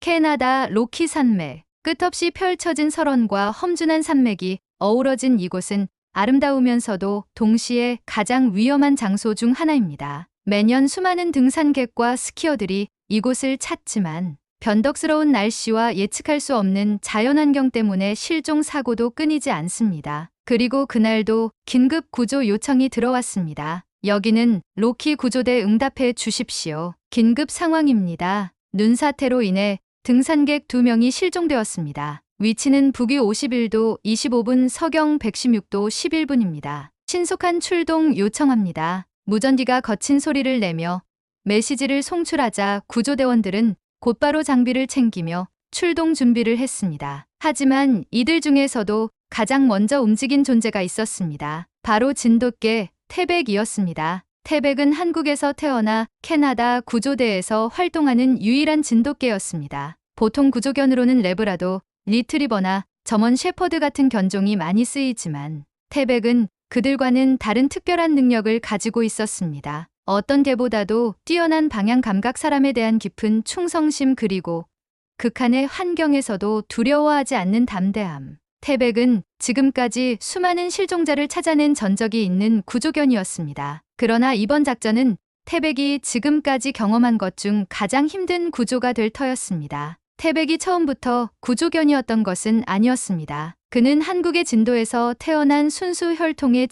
캐나다 로키 산맥. 끝없이 펼쳐진 설원과 험준한 산맥이 어우러진 이곳은 아름다우면서도 동시에 가장 위험한 장소 중 하나입니다. 매년 수많은 등산객과 스키어들이 이곳을 찾지만 변덕스러운 날씨와 예측할 수 없는 자연환경 때문에 실종 사고도 끊이지 않습니다. 그리고 그날도 긴급 구조 요청이 들어왔습니다. 여기는 로키 구조대, 응답해 주십시오. 긴급 상황입니다. 눈사태로 인해 등산객 2명이 실종되었습니다. 위치는 북위 51도 25분, 서경 116도 11분입니다. 신속한 출동 요청합니다. 무전기가 거친 소리를 내며 메시지를 송출하자 구조대원들은 곧바로 장비를 챙기며 출동 준비를 했습니다. 하지만 이들 중에서도 가장 먼저 움직인 존재가 있었습니다. 바로 진돗개 태백이었습니다. 태백은 한국에서 태어나 캐나다 구조대에서 활동하는 유일한 진돗개였습니다. 보통 구조견으로는 레브라도, 리트리버나 저먼 셰퍼드 같은 견종이 많이 쓰이지만 태백은 그들과는 다른 특별한 능력을 가지고 있었습니다. 어떤 개보다도 뛰어난 방향 감각, 사람에 대한 깊은 충성심, 그리고 극한의 환경에서도 두려워하지 않는 담대함. 태백은 지금까지 수많은 실종자를 찾아낸 전적이 있는 구조견이었습니다. 그러나 이번 작전은 태백이 지금까지 경험한 것 중 가장 힘든 구조가 될 터였습니다. 태백이 처음부터 구조견이었던 것은 아니었습니다. 그는 한국의 진도에서 태어난 순수 혈통의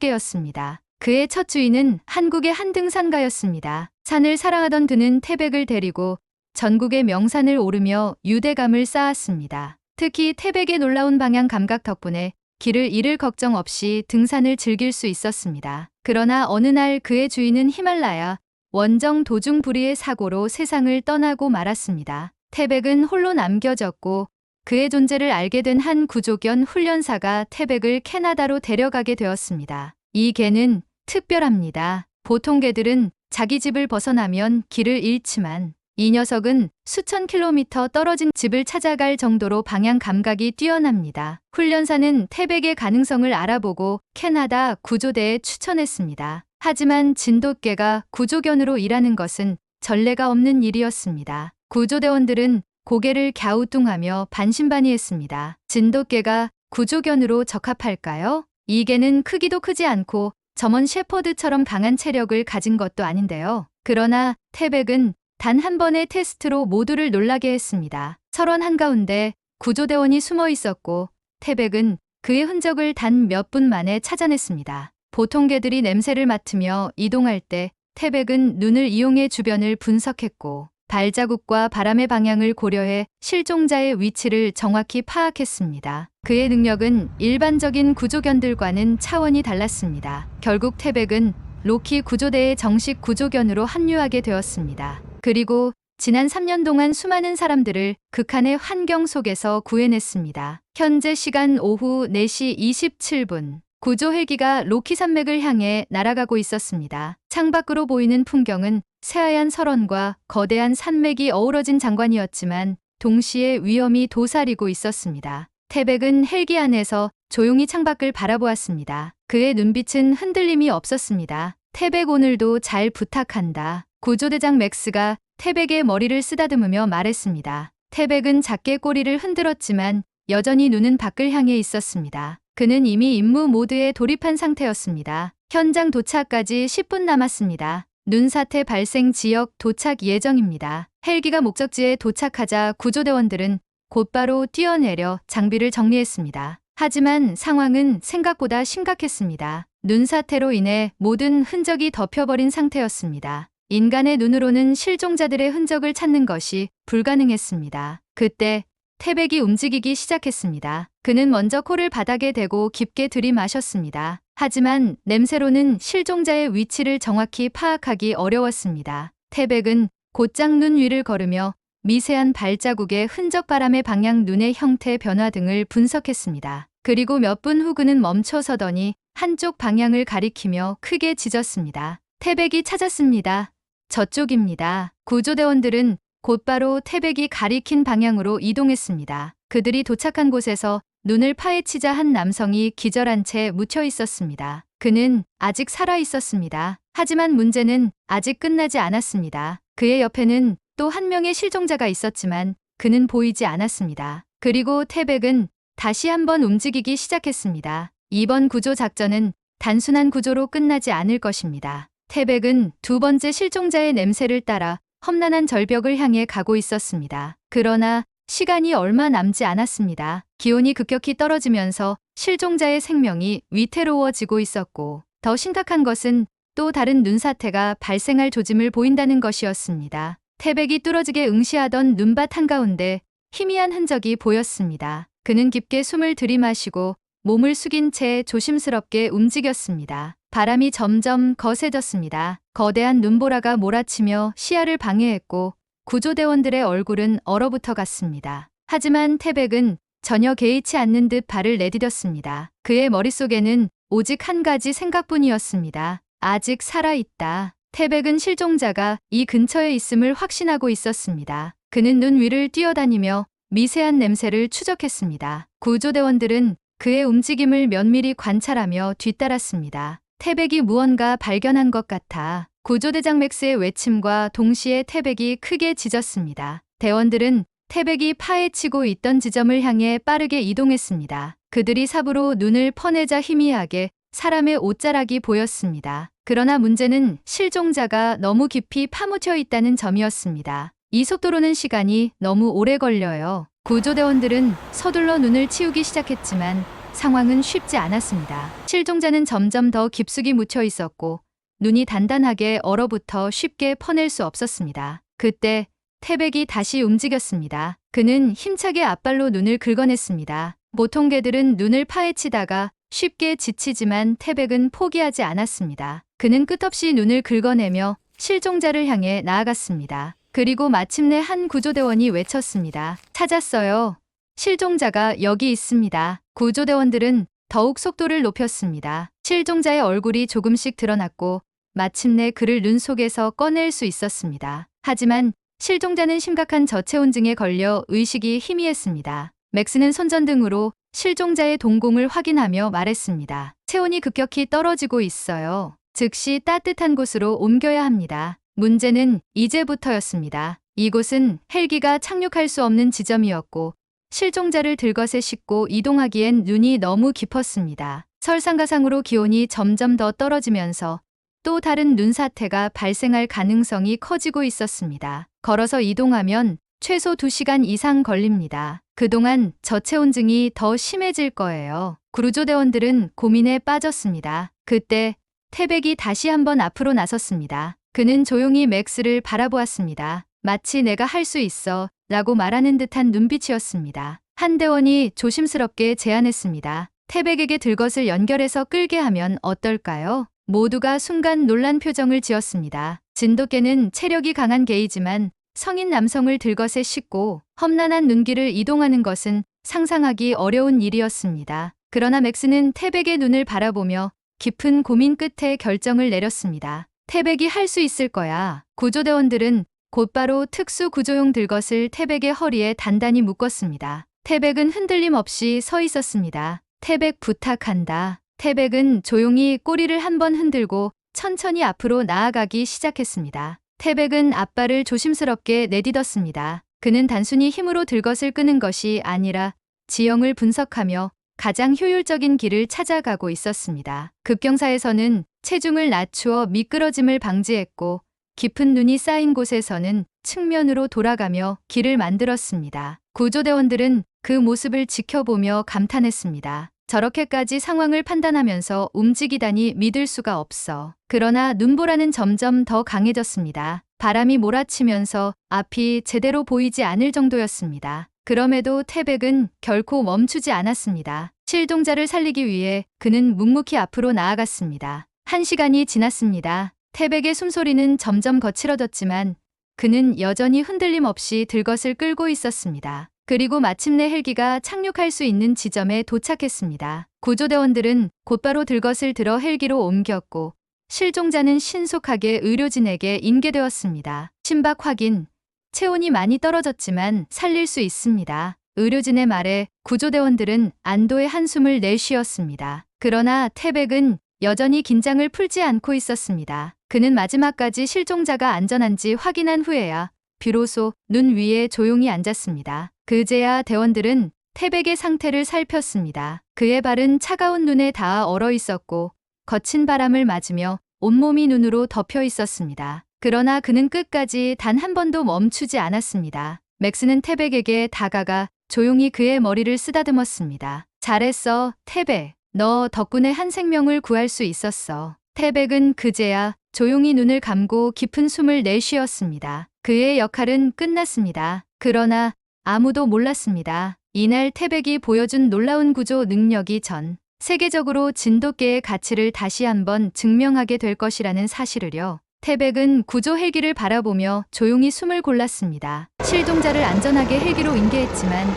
진돗개였습니다. 그의 첫 주인은 한국의 한 등산가였습니다. 산을 사랑하던 그는 태백을 데리고 전국의 명산을 오르며 유대감을 쌓았습니다. 특히 태백의 놀라운 방향 감각 덕분에 길을 잃을 걱정 없이 등산을 즐길 수 있었습니다. 그러나 어느 날 그의 주인은 히말라야 원정 도중 불의의 사고로 세상을 떠나고 말았습니다. 태백은 홀로 남겨졌고 그의 존재를 알게 된 한 구조견 훈련사가 태백을 캐나다로 데려가게 되었습니다. 이 개는 특별합니다. 보통 개들은 자기 집을 벗어나면 길을 잃지만 이 녀석은 수천 킬로미터 떨어진 집을 찾아갈 정도로 방향 감각이 뛰어납니다. 훈련사는 태백의 가능성을 알아보고 캐나다 구조대에 추천했습니다. 하지만 진돗개가 구조견으로 일하는 것은 전례가 없는 일이었습니다. 구조대원들은 고개를 갸우뚱하며 반신반의했습니다. 진돗개가 구조견으로 적합할까요? 이 개는 크기도 크지 않고 저먼 셰퍼드처럼 강한 체력을 가진 것도 아닌데요. 그러나 태백은 단 한 번의 테스트로 모두를 놀라게 했습니다. 설원 한가운데 구조대원이 숨어 있었고 태백은 그의 흔적을 단 몇 분 만에 찾아냈습니다. 보통 개들이 냄새를 맡으며 이동할 때 태백은 눈을 이용해 주변을 분석했고 발자국과 바람의 방향을 고려해 실종자의 위치를 정확히 파악했습니다. 그의 능력은 일반적인 구조견들과는 차원이 달랐습니다. 결국 태백은 로키 구조대의 정식 구조견으로 합류하게 되었습니다. 그리고 지난 3년 동안 수많은 사람들을 극한의 환경 속에서 구해냈습니다. 현재 시간 오후 4시 27분. 구조 헬기가 로키 산맥을 향해 날아가고 있었습니다. 창밖으로 보이는 풍경은 새하얀 설원과 거대한 산맥이 어우러진 장관이었지만 동시에 위험이 도사리고 있었습니다. 태백은 헬기 안에서 조용히 창밖을 바라보았습니다. 그의 눈빛은 흔들림이 없었습니다. 태백, 오늘도 잘 부탁한다. 구조대장 맥스가 태백의 머리를 쓰다듬으며 말했습니다. 태백은 작게 꼬리를 흔들었지만 여전히 눈은 밖을 향해 있었습니다. 그는 이미 임무 모드에 돌입한 상태였습니다. 현장 도착까지 10분 남았습니다. 눈사태 발생 지역 도착 예정입니다. 헬기가 목적지에 도착하자 구조대원들은 곧바로 뛰어내려 장비를 정리했습니다. 하지만 상황은 생각보다 심각했습니다. 눈사태로 인해 모든 흔적이 덮여버린 상태였습니다. 인간의 눈으로는 실종자들의 흔적을 찾는 것이 불가능했습니다. 그때 태백이 움직이기 시작했습니다. 그는 먼저 코를 바닥에 대고 깊게 들이마셨습니다. 하지만 냄새로는 실종자의 위치를 정확히 파악하기 어려웠습니다. 태백은 곧장 눈 위를 걸으며 미세한 발자국의 흔적, 바람의 방향, 눈의 형태 변화 등을 분석했습니다. 그리고 몇 분 후 그는 멈춰서더니 한쪽 방향을 가리키며 크게 짖었습니다. 태백이 찾았습니다. 저쪽입니다. 구조대원들은 곧바로 태백이 가리킨 방향으로 이동했습니다. 그들이 도착한 곳에서 눈을 파헤치자 한 남성이 기절한 채 묻혀 있었습니다. 그는 아직 살아 있었습니다. 하지만 문제는 아직 끝나지 않았습니다. 그의 옆에는 또 한 명의 실종자가 있었지만 그는 보이지 않았습니다. 그리고 태백은 다시 한번 움직이기 시작했습니다. 이번 구조 작전은 단순한 구조로 끝나지 않을 것입니다. 태백은 두 번째 실종자의 냄새를 따라 험난한 절벽을 향해 가고 있었습니다. 그러나 시간이 얼마 남지 않았습니다. 기온이 급격히 떨어지면서 실종자의 생명이 위태로워지고 있었고, 더 심각한 것은 또 다른 눈사태가 발생할 조짐을 보인다는 것이었습니다. 태백이 뚫어지게 응시하던 눈밭 한가운데 희미한 흔적이 보였습니다. 그는 깊게 숨을 들이마시고 몸을 숙인 채 조심스럽게 움직였습니다. 바람이 점점 거세졌습니다. 거대한 눈보라가 몰아치며 시야를 방해했고 구조대원들의 얼굴은 얼어붙어 갔습니다. 하지만 태백은 전혀 개의치 않는 듯 발을 내디뎠습니다. 그의 머릿속에는 오직 한 가지 생각뿐이었습니다. 아직 살아있다. 태백은 실종자가 이 근처에 있음을 확신하고 있었습니다. 그는 눈 위를 뛰어다니며 미세한 냄새를 추적했습니다. 구조대원들은 그의 움직임을 면밀히 관찰하며 뒤따랐습니다. 태백이 무언가 발견한 것 같아 구조대장 맥스의 외침과 동시에 태백이 크게 짖었습니다. 대원들은 태백이 파헤치고 있던 지점을 향해 빠르게 이동했습니다. 그들이 삽으로 눈을 퍼내자 희미하게 사람의 옷자락이 보였습니다. 그러나 문제는 실종자가 너무 깊이 파묻혀 있다는 점이었습니다. 이 속도로는 시간이 너무 오래 걸려요. 구조대원들은 서둘러 눈을 치우기 시작했지만 상황은 쉽지 않았습니다. 실종자는 점점 더 깊숙이 묻혀 있었고 눈이 단단하게 얼어붙어 쉽게 퍼낼 수 없었습니다. 그때 태백이 다시 움직였습니다. 그는 힘차게 앞발로 눈을 긁어냈습니다. 보통 개들은 눈을 파헤치다가 쉽게 지치지만 태백은 포기하지 않았습니다. 그는 끝없이 눈을 긁어내며 실종자를 향해 나아갔습니다. 그리고 마침내 한 구조대원이 외쳤습니다. 찾았어요. 실종자가 여기 있습니다. 구조대원들은 더욱 속도를 높였습니다. 실종자의 얼굴이 조금씩 드러났고 마침내 그를 눈 속에서 꺼낼 수 있었습니다. 하지만 실종자는 심각한 저체온증에 걸려 의식이 희미했습니다. 맥스는 손전등으로 실종자의 동공을 확인하며 말했습니다. 체온이 급격히 떨어지고 있어요. 즉시 따뜻한 곳으로 옮겨야 합니다. 문제는 이제부터였습니다. 이곳은 헬기가 착륙할 수 없는 지점이었고 실종자를 들것에 싣고 이동하기엔 눈이 너무 깊었습니다. 설상가상으로 기온이 점점 더 떨어지면서 또 다른 눈사태가 발생할 가능성이 커지고 있었습니다. 걸어서 이동하면 최소 2시간 이상 걸립니다. 그동안 저체온증이 더 심해질 거예요. 구조대원들은 고민에 빠졌습니다. 그때 태백이 다시 한번 앞으로 나섰습니다. 그는 조용히 맥스를 바라보았습니다. 마치 내가 할 수 있어 라고 말하는 듯한 눈빛이었습니다. 한 대원이 조심스럽게 제안했습니다. 태백에게 들것을 연결해서 끌게 하면 어떨까요? 모두가 순간 놀란 표정을 지었습니다. 진돗개는 체력이 강한 개이지만 성인 남성을 들것에 싣고 험난한 눈길을 이동하는 것은 상상하기 어려운 일이었습니다. 그러나 맥스는 태백의 눈을 바라보며 깊은 고민 끝에 결정을 내렸습니다. 태백이 할 수 있을 거야. 구조대원들은 곧바로 특수 구조용 들것을 태백의 허리에 단단히 묶었습니다. 태백은 흔들림 없이 서 있었습니다. 태백 부탁한다. 태백은 조용히 꼬리를 한번 흔들고 천천히 앞으로 나아가기 시작했습니다. 태백은 앞발을 조심스럽게 내딛었습니다. 그는 단순히 힘으로 들것을 끄는 것이 아니라 지형을 분석하며 가장 효율적인 길을 찾아가고 있었습니다. 급경사에서는 체중을 낮추어 미끄러짐을 방지했고 깊은 눈이 쌓인 곳에서는 측면으로 돌아가며 길을 만들었습니다. 구조대원들은 그 모습을 지켜보며 감탄했습니다. 저렇게까지 상황을 판단하면서 움직이다니 믿을 수가 없어. 그러나 눈보라는 점점 더 강해졌습니다. 바람이 몰아치면서 앞이 제대로 보이지 않을 정도였습니다. 그럼에도 태백은 결코 멈추지 않았습니다. 실종자를 살리기 위해 그는 묵묵히 앞으로 나아갔습니다. 1시간이 지났습니다. 태백의 숨소리는 점점 거칠어졌지만 그는 여전히 흔들림 없이 들것을 끌고 있었습니다. 그리고 마침내 헬기가 착륙할 수 있는 지점에 도착했습니다. 구조대원들은 곧바로 들것을 들어 헬기로 옮겼고 실종자는 신속하게 의료진에게 인계되었습니다. 심박 확인. 체온이 많이 떨어졌지만 살릴 수 있습니다. 의료진의 말에 구조대원들은 안도의 한숨을 내쉬었습니다. 그러나 태백은 여전히 긴장을 풀지 않고 있었습니다. 그는 마지막까지 실종자가 안전한지 확인한 후에야 비로소 눈 위에 조용히 앉았습니다. 그제야 대원들은 태백의 상태를 살폈습니다. 그의 발은 차가운 눈에 닿아 얼어 있었고 거친 바람을 맞으며 온몸이 눈으로 덮여 있었습니다. 그러나 그는 끝까지 단 한 번도 멈추지 않았습니다. 맥스는 태백에게 다가가 조용히 그의 머리를 쓰다듬었습니다. 잘했어, 태백. 너 덕분에 한 생명을 구할 수 있었어. 태백은 그제야 조용히 눈을 감고 깊은 숨을 내쉬었습니다. 그의 역할은 끝났습니다. 그러나 아무도 몰랐습니다. 이날 태백이 보여준 놀라운 구조 능력이 전 세계적으로 진돗개의 가치를 다시 한번 증명하게 될 것이라는 사실을요. 태백은 구조 헬기를 바라보며 조용히 숨을 골랐습니다. 실종자를 안전하게 헬기로 인계했지만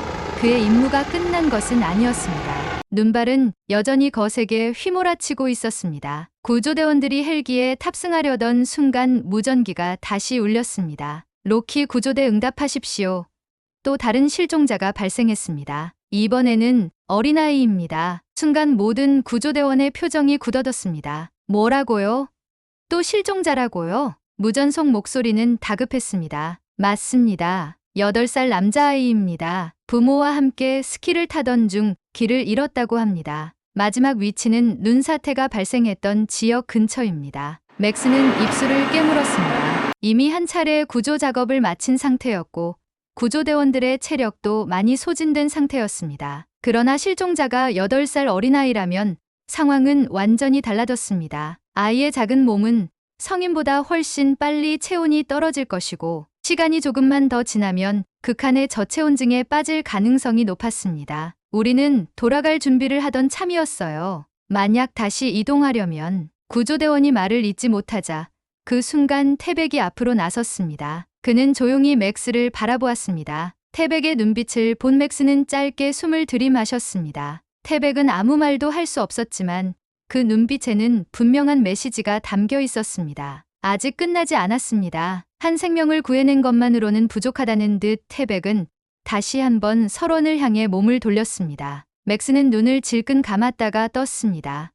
그의 임무가 끝난 것은 아니었습니다. 눈발은 여전히 거세게 휘몰아치고 있었습니다. 구조대원들이 헬기에 탑승하려던 순간 무전기가 다시 울렸습니다. 로키 구조대 응답하십시오. 또 다른 실종자가 발생했습니다. 이번에는 어린아이입니다. 순간 모든 구조대원의 표정이 굳어졌습니다. 뭐라고요? 또 실종자라고요? 무전속 목소리는 다급했습니다. 맞습니다. 8살 남자아이입니다. 부모와 함께 스키를 타던 중 길을 잃었다고 합니다. 마지막 위치는 눈사태가 발생했던 지역 근처입니다. 맥스는 입술을 깨물었습니다. 이미 한 차례 구조 작업을 마친 상태였고 구조대원들의 체력도 많이 소진된 상태였습니다. 그러나 실종자가 8살 어린아이라면 상황은 완전히 달라졌습니다. 아이의 작은 몸은 성인보다 훨씬 빨리 체온이 떨어질 것이고 시간이 조금만 더 지나면 극한의 저체온증에 빠질 가능성이 높았습니다. 우리는 돌아갈 준비를 하던 참이었어요. 만약 다시 이동하려면 구조대원이 말을 잇지 못하자 그 순간 태백이 앞으로 나섰습니다. 그는 조용히 맥스를 바라보았습니다. 태백의 눈빛을 본 맥스는 짧게 숨을 들이마셨습니다. 태백은 아무 말도 할 수 없었지만 그 눈빛에는 분명한 메시지가 담겨 있었습니다. 아직 끝나지 않았습니다. 한 생명을 구해낸 것만으로는 부족하다는 듯 태백은 다시 한번 설원을 향해 몸을 돌렸습니다. 맥스는 눈을 질끈 감았다가 떴습니다.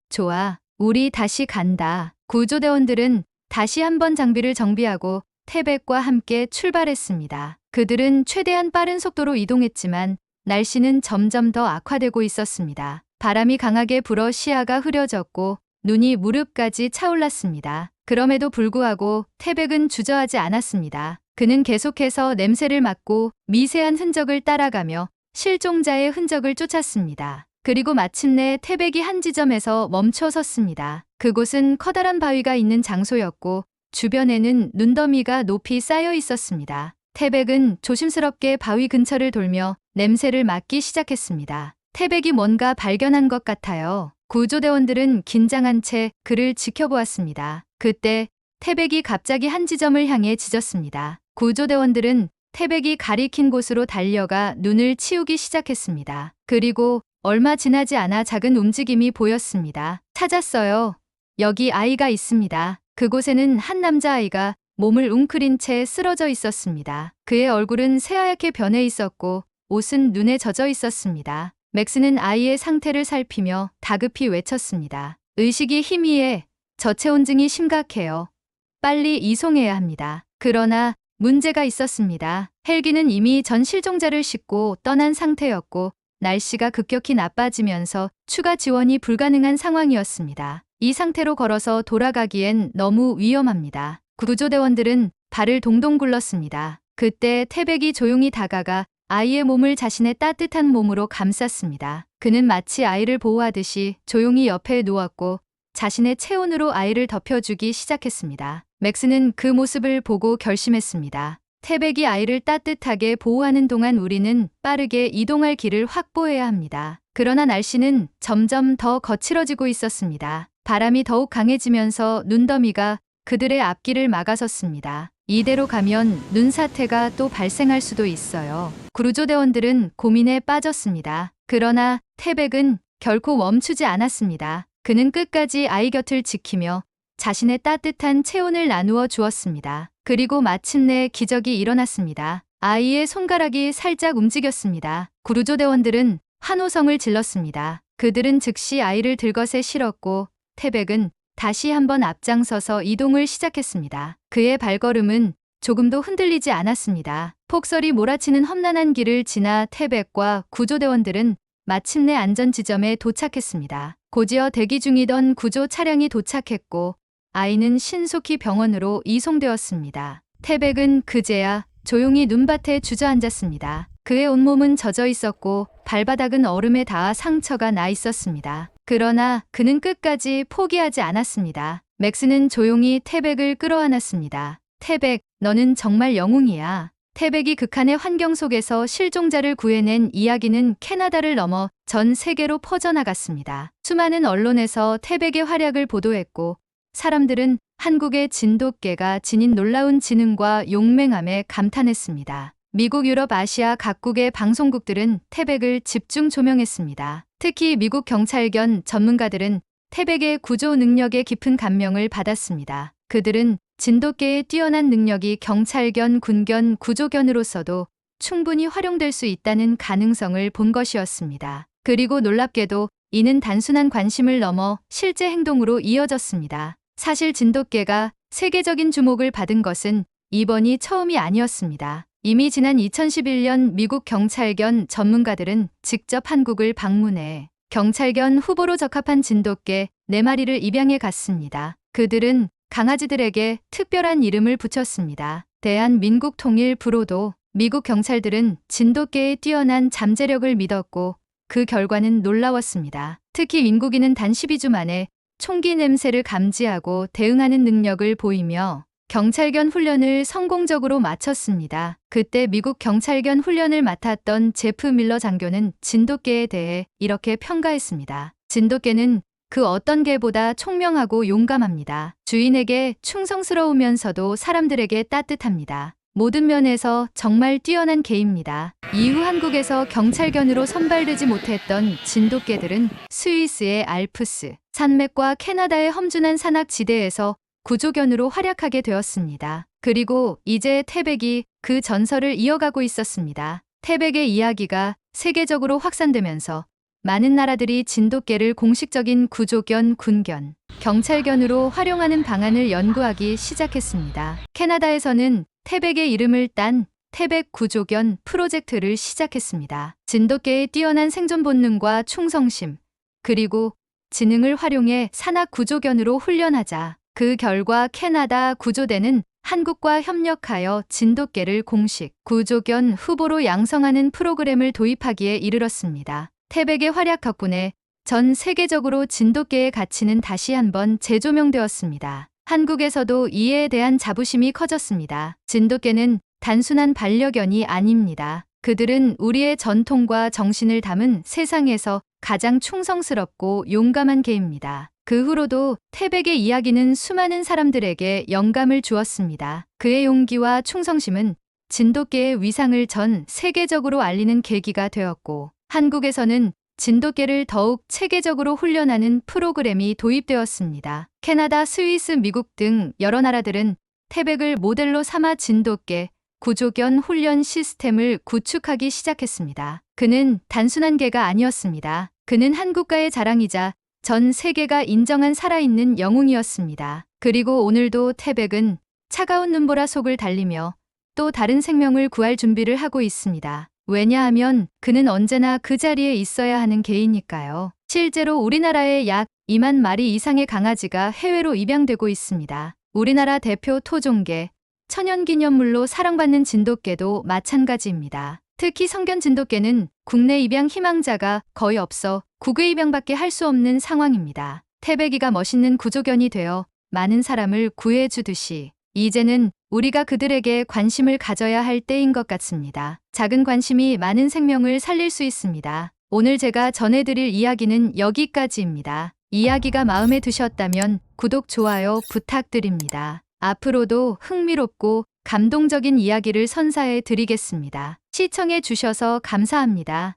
좋아, 우리 다시 간다. 구조대원들은 다시 한번 장비를 정비하고 태백과 함께 출발했습니다. 그들은 최대한 빠른 속도로 이동했지만 날씨는 점점 더 악화되고 있었습니다. 바람이 강하게 불어 시야가 흐려졌고 눈이 무릎까지 차올랐습니다. 그럼에도 불구하고 태백은 주저하지 않았습니다. 그는 계속해서 냄새를 맡고 미세한 흔적을 따라가며 실종자의 흔적을 쫓았습니다. 그리고 마침내 태백이 한 지점에서 멈춰 섰습니다. 그곳은 커다란 바위가 있는 장소였고 주변에는 눈더미가 높이 쌓여 있었습니다. 태백은 조심스럽게 바위 근처를 돌며 냄새를 맡기 시작했습니다. 태백이 뭔가 발견한 것 같아요. 구조대원들은 긴장한 채 그를 지켜보았습니다. 그때 태백이 갑자기 한 지점을 향해 짖었습니다. 구조대원들은 태백이 가리킨 곳으로 달려가 눈을 치우기 시작했습니다. 그리고 얼마 지나지 않아 작은 움직임이 보였습니다. 찾았어요. 여기 아이가 있습니다. 그곳에는 한 남자아이가 몸을 웅크린 채 쓰러져 있었습니다. 그의 얼굴은 새하얗게 변해 있었고 옷은 눈에 젖어 있었습니다. 맥스는 아이의 상태를 살피며 다급히 외쳤습니다. 의식이 희미해. 저체온증이 심각해요. 빨리 이송해야 합니다. 그러나 문제가 있었습니다. 헬기는 이미 전 실종자를 싣고 떠난 상태였고 날씨가 급격히 나빠지면서 추가 지원이 불가능한 상황이었습니다. 이 상태로 걸어서 돌아가기엔 너무 위험합니다. 구조대원들은 발을 동동 굴렀습니다. 그때 태백이 조용히 다가가 아이의 몸을 자신의 따뜻한 몸으로 감쌌습니다. 그는 마치 아이를 보호하듯이 조용히 옆에 누웠고 자신의 체온으로 아이를 덮여주기 시작했습니다. 맥스는 그 모습을 보고 결심했습니다. 태백이 아이를 따뜻하게 보호하는 동안 우리는 빠르게 이동할 길을 확보해야 합니다. 그러나 날씨는 점점 더 거칠어지고 있었습니다. 바람이 더욱 강해지면서 눈더미가 그들의 앞길을 막아섰습니다. 이대로 가면 눈사태가 또 발생할 수도 있어요. 구조대원들은 고민에 빠졌습니다. 그러나 태백은 결코 멈추지 않았습니다. 그는 끝까지 아이 곁을 지키며 자신의 따뜻한 체온을 나누어 주었습니다. 그리고 마침내 기적이 일어났습니다. 아이의 손가락이 살짝 움직였습니다. 구조대원들은 환호성을 질렀습니다. 그들은 즉시 아이를 들것에 실었고 태백은 다시 한번 앞장서서 이동을 시작했습니다. 그의 발걸음은 조금도 흔들리지 않았습니다. 폭설이 몰아치는 험난한 길을 지나 태백과 구조대원들은 마침내 안전 지점에 도착했습니다. 고지어 대기 중이던 구조 차량이 도착했고 아이는 신속히 병원으로 이송되었습니다. 태백은 그제야 조용히 눈밭에 주저앉았습니다. 그의 온몸은 젖어 있었고 발바닥은 얼음에 닿아 상처가 나 있었습니다. 그러나 그는 끝까지 포기하지 않았습니다. 맥스는 조용히 태백을 끌어안았습니다. 태백, 너는 정말 영웅이야. 태백이 극한의 환경 속에서 실종자를 구해낸 이야기는 캐나다를 넘어 전 세계로 퍼져나갔습니다. 수많은 언론에서 태백의 활약을 보도했고 사람들은 한국의 진돗개가 지닌 놀라운 지능과 용맹함에 감탄했습니다. 미국, 유럽, 아시아 각국의 방송국들은 태백을 집중 조명했습니다. 특히 미국 경찰견 전문가들은 태백의 구조 능력에 깊은 감명을 받았습니다. 그들은 진돗개의 뛰어난 능력이 경찰견, 군견, 구조견으로서도 충분히 활용될 수 있다는 가능성을 본 것이었습니다. 그리고 놀랍게도 이는 단순한 관심을 넘어 실제 행동으로 이어졌습니다. 사실 진돗개가 세계적인 주목을 받은 것은 이번이 처음이 아니었습니다. 이미 지난 2011년 미국 경찰견 전문가들은 직접 한국을 방문해 경찰견 후보로 적합한 진돗개 4마리를 입양해 갔습니다. 그들은 강아지들에게 특별한 이름을 붙였습니다. 대한민국통일부로도 미국 경찰들은 진돗개의 뛰어난 잠재력을 믿었고 그 결과는 놀라웠습니다. 특히 민국인은 단 12주 만에 총기 냄새를 감지하고 대응하는 능력을 보이며 경찰견 훈련을 성공적으로 마쳤습니다. 그때 미국 경찰견 훈련을 맡았던 제프 밀러 장교는 진돗개에 대해 이렇게 평가했습니다. 진돗개는 그 어떤 개보다 총명하고 용감합니다. 주인에게 충성스러우면서도 사람들에게 따뜻합니다. 모든 면에서 정말 뛰어난 개입니다. 이후 한국에서 경찰견으로 선발되지 못했던 진돗개들은 스위스의 알프스 산맥과 캐나다의 험준한 산악지대에서 구조견으로 활약하게 되었습니다. 그리고 이제 태백이 그 전설을 이어가고 있었습니다. 태백의 이야기가 세계적으로 확산되면서 많은 나라들이 진돗개를 공식적인 구조견, 군견, 경찰견으로 활용하는 방안을 연구하기 시작했습니다. 캐나다에서는 태백의 이름을 딴 태백 구조견 프로젝트를 시작했습니다. 진돗개의 뛰어난 생존 본능과 충성심, 그리고 지능을 활용해 산악 구조견으로 훈련하자. 그 결과 캐나다 구조대는 한국과 협력하여 진돗개를 공식 구조견 후보로 양성하는 프로그램을 도입하기에 이르렀습니다. 태백의 활약 덕분에 전 세계적으로 진돗개의 가치는 다시 한번 재조명되었습니다. 한국에서도 이에 대한 자부심이 커졌습니다. 진돗개는 단순한 반려견이 아닙니다. 그들은 우리의 전통과 정신을 담은 세상에서 가장 충성스럽고 용감한 개입니다. 그 후로도 태백의 이야기는 수많은 사람들에게 영감을 주었습니다. 그의 용기와 충성심은 진돗개의 위상을 전 세계적으로 알리는 계기가 되었고, 한국에서는 진돗개를 더욱 체계적으로 훈련하는 프로그램이 도입되었습니다. 캐나다, 스위스, 미국 등 여러 나라들은 태백을 모델로 삼아 진돗개 구조견 훈련 시스템을 구축하기 시작했습니다. 그는 단순한 개가 아니었습니다. 그는 한국가의 자랑이자 전 세계가 인정한 살아있는 영웅이었습니다. 그리고 오늘도 태백은 차가운 눈보라 속을 달리며 또 다른 생명을 구할 준비를 하고 있습니다. 왜냐하면 그는 언제나 그 자리에 있어야 하는 개이니까요. 실제로 우리나라에 약 2만 마리 이상의 강아지가 해외로 입양되고 있습니다. 우리나라 대표 토종개, 천연기념물로 사랑받는 진돗개도 마찬가지입니다. 특히 성견 진돗개는 국내 입양 희망자가 거의 없어 국외 입양밖에 할 수 없는 상황입니다. 태백이가 멋있는 구조견이 되어 많은 사람을 구해주듯이 이제는 우리가 그들에게 관심을 가져야 할 때인 것 같습니다. 작은 관심이 많은 생명을 살릴 수 있습니다. 오늘 제가 전해드릴 이야기는 여기까지입니다. 이야기가 마음에 드셨다면 구독, 좋아요 부탁드립니다. 앞으로도 흥미롭고 감동적인 이야기를 선사해 드리겠습니다. 시청해 주셔서 감사합니다.